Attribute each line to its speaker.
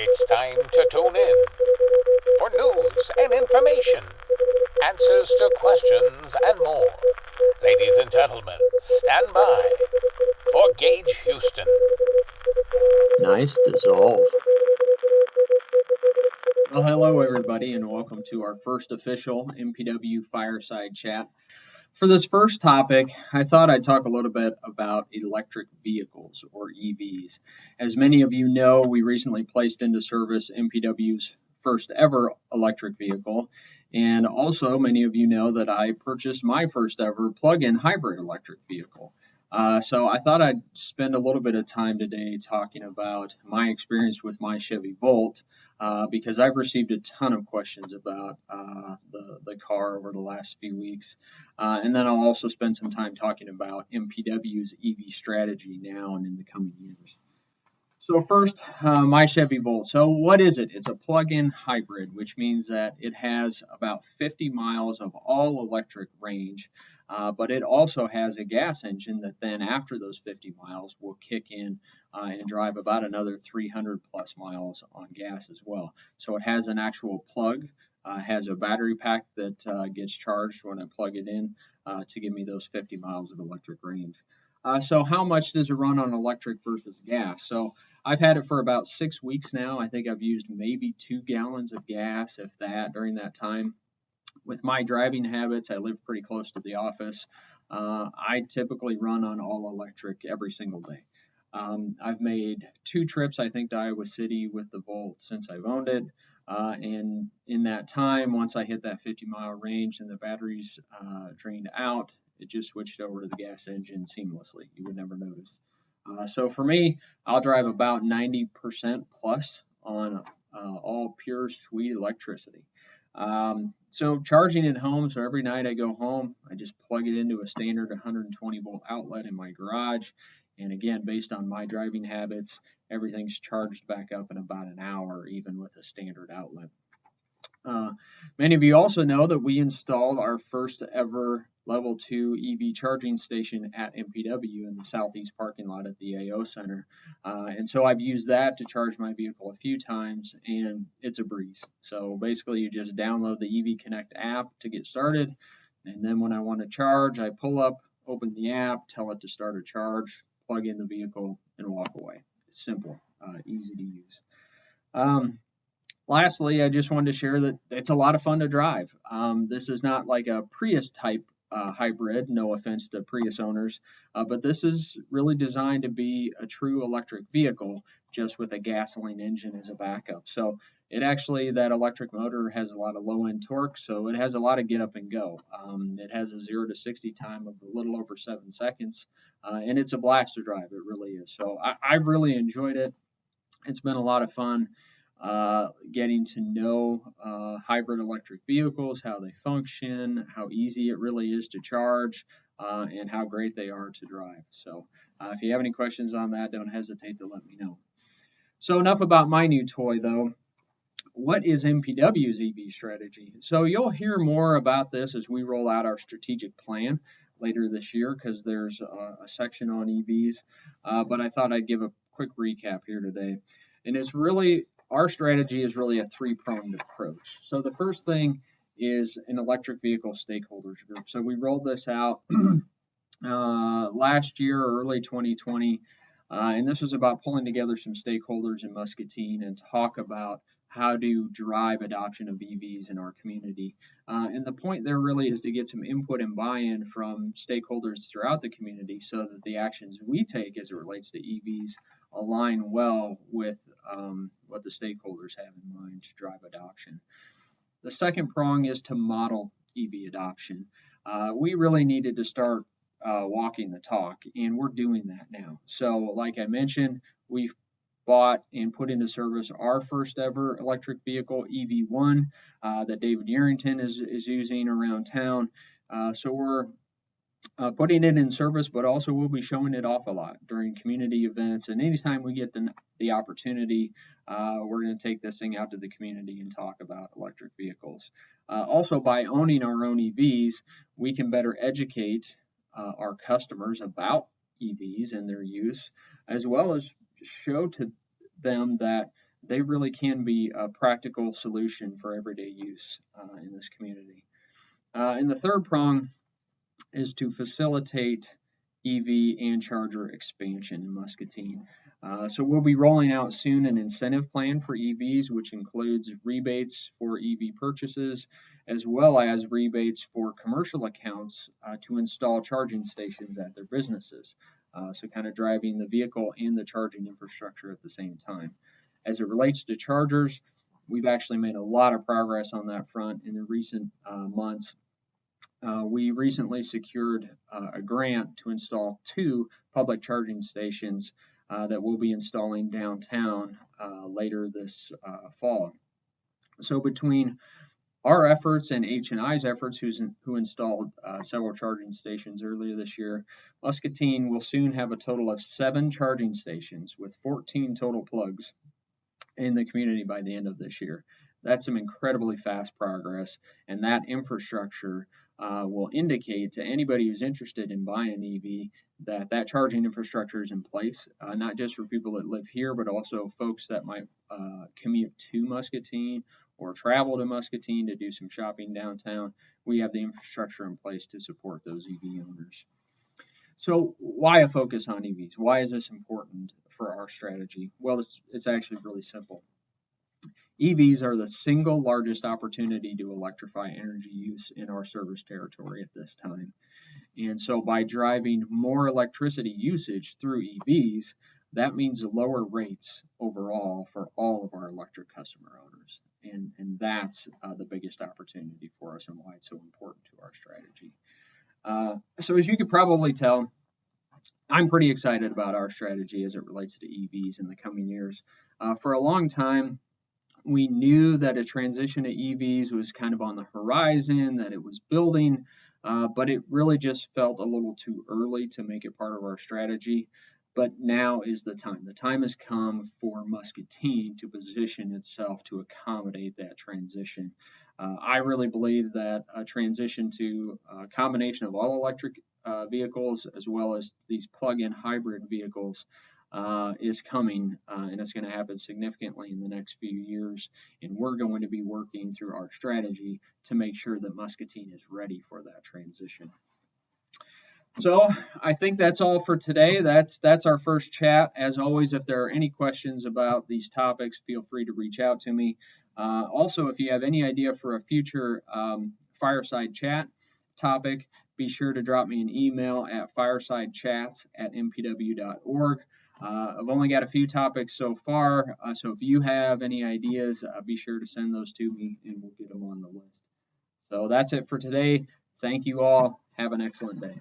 Speaker 1: It's time to tune in for news and information, answers to questions, and more. Ladies and gentlemen, stand by for Gage Houston.
Speaker 2: Nice dissolve. Well, hello everybody, and welcome to our first official MPW Fireside chat. For this first topic, I thought I'd talk a little bit about electric vehicles, or EVs. As many of you know, we recently placed into service MPW's first ever electric vehicle, and also many of you know that I purchased my first ever plug-in hybrid electric vehicle. So I thought I'd spend a little bit of time today talking about my experience with my Chevy Volt, because I've received a ton of questions about the car over the last few weeks. And then I'll also spend some time talking about MPW's EV strategy now and in the coming years. So first, my Chevy Volt. So what is it? It's a plug-in hybrid, which means that it has about 50 miles of all-electric range, but it also has a gas engine that then after those 50 miles will kick in and drive about another 300 plus miles on gas as well. So it has an actual plug, has a battery pack that gets charged when I plug it in to give me those 50 miles of electric range. So how much does it run on electric versus gas? So I've had it for about 6 weeks now. I think I've used maybe 2 gallons of gas, if that, during that time. With my driving habits, I live pretty close to the office. I typically run on all electric every single day. I've made 2 trips, I think, to Iowa City with the Volt since I've owned it. And in that time, once I hit that 50-mile range and the batteries drained out, it just switched over to the gas engine seamlessly. You would never notice. So for me, I'll drive about 90% plus on all pure sweet electricity. So charging at home, so every night I go home, I just plug it into a standard 120 volt outlet in my garage. And again, based on my driving habits, everything's charged back up in about an hour, even with a standard outlet. Many of you also know that we installed our first ever level 2 EV charging station at MPW in the southeast parking lot at the AO Center. And so I've used that to charge my vehicle a few times, and it's a breeze. So basically you just download the EV Connect app to get started. And then when I want to charge, I pull up, open the app, tell it to start a charge, plug in the vehicle, and walk away. It's simple, easy to use. Lastly, I just wanted to share that it's a lot of fun to drive. This is not like a Prius type hybrid, no offense to Prius owners, but this is really designed to be a true electric vehicle, just with a gasoline engine as a backup. So it actually, that electric motor has a lot of low end torque, so it has a lot of get up and go. It has a 0 to 60 time of a little over 7 seconds, and it's a blast to drive. It really is. So I've really enjoyed it. It's been a lot of fun. Getting to know hybrid electric vehicles, how they function, how easy it really is to charge, and how great they are to drive. So if you have any questions on that, don't hesitate to let me know. So enough about my new toy, though. What is MPW's EV strategy? So you'll hear more about this as we roll out our strategic plan later this year, because there's a section on EVs, but I thought I'd give a quick recap here today. And it's really, our strategy is really a 3-pronged approach. So the first thing is an electric vehicle stakeholders group. So we rolled this out last year, early 2020, and this was about pulling together some stakeholders in Muscatine and talk about how to drive adoption of EVs in our community. And the point there really is to get some input and buy-in from stakeholders throughout the community so that the actions we take as it relates to EVs align well with what the stakeholders have in mind to drive adoption. The second prong is to model EV adoption. We really needed to start walking the talk, and we're doing that now. So like I mentioned, we've bought and put into service our first ever electric vehicle, EV1, that David Yerington is using around town. So we're putting it in service, but also we'll be showing it off a lot during community events. And anytime we get the opportunity, we're going to take this thing out to the community and talk about electric vehicles. Also, by owning our own EVs, we can better educate our customers about EVs and their use, as well as show to them that they really can be a practical solution for everyday use in this community. And the third prong is to facilitate EV and charger expansion in Muscatine. So we'll be rolling out soon an incentive plan for EVs, which includes rebates for EV purchases, as well as rebates for commercial accounts to install charging stations at their businesses. So kind of driving the vehicle and the charging infrastructure at the same time. As it relates to chargers, we've actually made a lot of progress on that front in the recent months. We recently secured a grant to install 2 public charging stations that we'll be installing downtown later this fall. So between our efforts and H&I's efforts, who installed several charging stations earlier this year, Muscatine will soon have a total of 7 charging stations with 14 total plugs in the community by the end of this year. That's some incredibly fast progress, and that infrastructure will indicate to anybody who's interested in buying an EV that charging infrastructure is in place, not just for people that live here, but also folks that might commute to Muscatine or travel to Muscatine to do some shopping downtown. We have the infrastructure in place to support those EV owners. So why a focus on EVs? Why is this important for our strategy? Well, it's actually really simple. EVs are the single largest opportunity to electrify energy use in our service territory at this time. And so by driving more electricity usage through EVs, that means lower rates overall for all of our electric customer owners. And that's the biggest opportunity for us and why it's so important to our strategy. So as you could probably tell, I'm pretty excited about our strategy as it relates to EVs in the coming years. For a long time, we knew that a transition to EVs was kind of on the horizon, that it was building, but it really just felt a little too early to make it part of our strategy. But now is the time. The time has come for Muscatine to position itself to accommodate that transition. I really believe that a transition to a combination of all electric vehicles as well as these plug-in hybrid vehicles is coming, and it's going to happen significantly in the next few years. And we're going to be working through our strategy to make sure that Muscatine is ready for that transition. So I think that's all for today. That's our first chat. As always, if there are any questions about these topics, feel free to reach out to me. Also, if you have any idea for a future fireside chat topic, be sure to drop me an email at firesidechats@mpw.org. I've only got a few topics so far, so if you have any ideas, be sure to send those to me and we'll get them on the list. So that's it for today. Thank you all. Have an excellent day.